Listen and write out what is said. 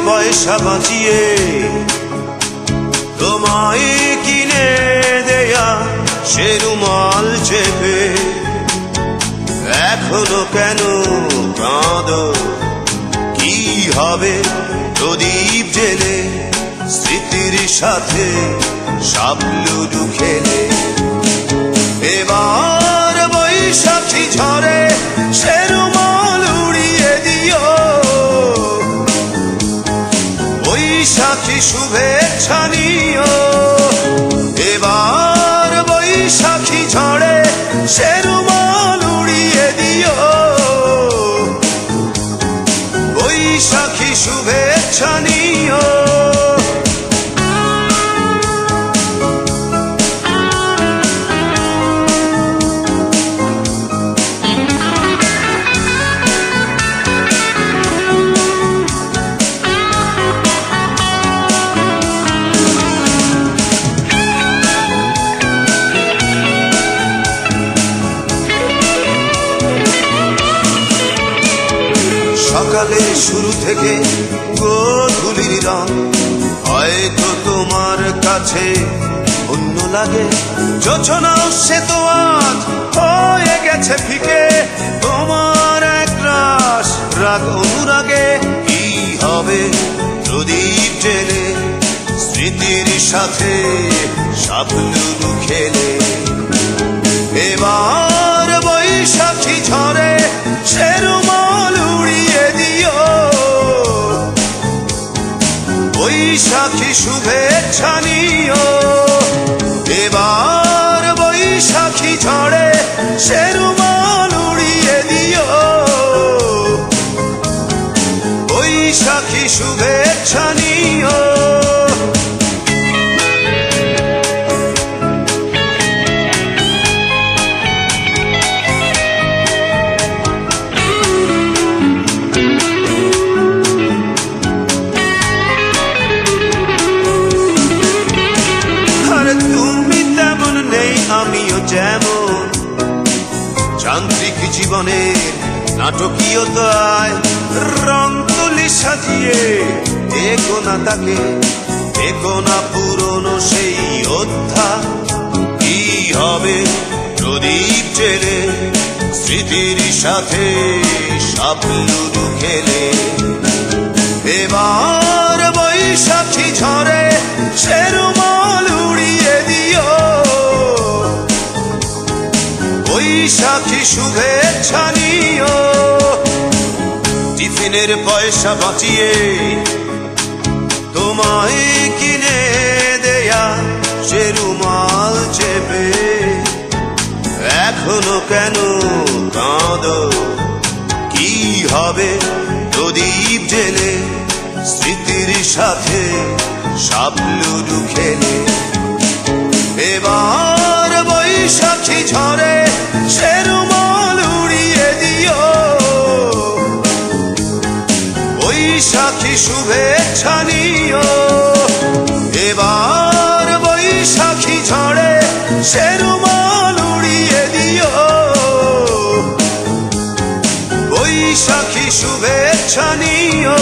পয়সা বাঁচিয়ে তোমায় কিনে দেয়া সে রুমাল চেপে এখনো কেন কাঁদো? কি হবে প্রদীপ জেলে স্মৃতির সাথে সাপলুডু খেলে? এবার বৈশাখী ঝরে সে রুমাল উড়িয়ে দিও, বৈশাখী শুভেচ্ছা নিও। এবার বৈশাখী ঝরে সে রুমাল উড়িয়ে দিও, বৈশাখী শুভেচ্ছা নিও। সকালে শুরু থেকে গোধূলির রং হয়তো তোমার কাছে অন্য লাগে। যোছনা সে তো আজ হয়ে গেছে ফিকে, তোমার একরাশ রাগ অনুরাগে। কি হবে প্রদীপ জেলে স্মৃতির সাথে সাপলুডু খেলে? এবার বৈশাখী ঝরে সে রুমাল উড়িয়ে দিও, বৈশাখী শুভেচ্ছা নিও। এবার বৈশাখী ঝরে সে রুমাল উড়িয়ে দিও, বৈশাখী শুভেচ্ছা নিও। আমিও যেমন যান্ত্রিক জীবনের নাটকীয়তায় রং তুলি সাজিয়ে দেখো না তাকে, দেখো না পুরনো সেই অধ্যায়। কি হবে প্রদীপ জেলে স্মৃতির সাথে সাপলুডু খেলে? এবার বৈশাখী ঝরে সে রুমাল উড়িয়ে দিও, বৈশাখী শুভেচ্ছা নিও। টিফিনের পয়সা বাঁচিয়ে তোমায় কিনে দেয়া সে রুমাল চেপে এখনো কেন কাঁদো? কি হবে প্রদীপ জেলে স্মৃতির সাথে সাপলুডু খেলে? এবার বৈশাখী ঝরে সে রুমাল উড়িয়ে দিও, বৈশাখী শুভেচ্ছা নিও। এবার বৈশাখী ঝরে সে রুমাল উড়িয়ে দিও, বৈশাখী শুভেচ্ছা নিও।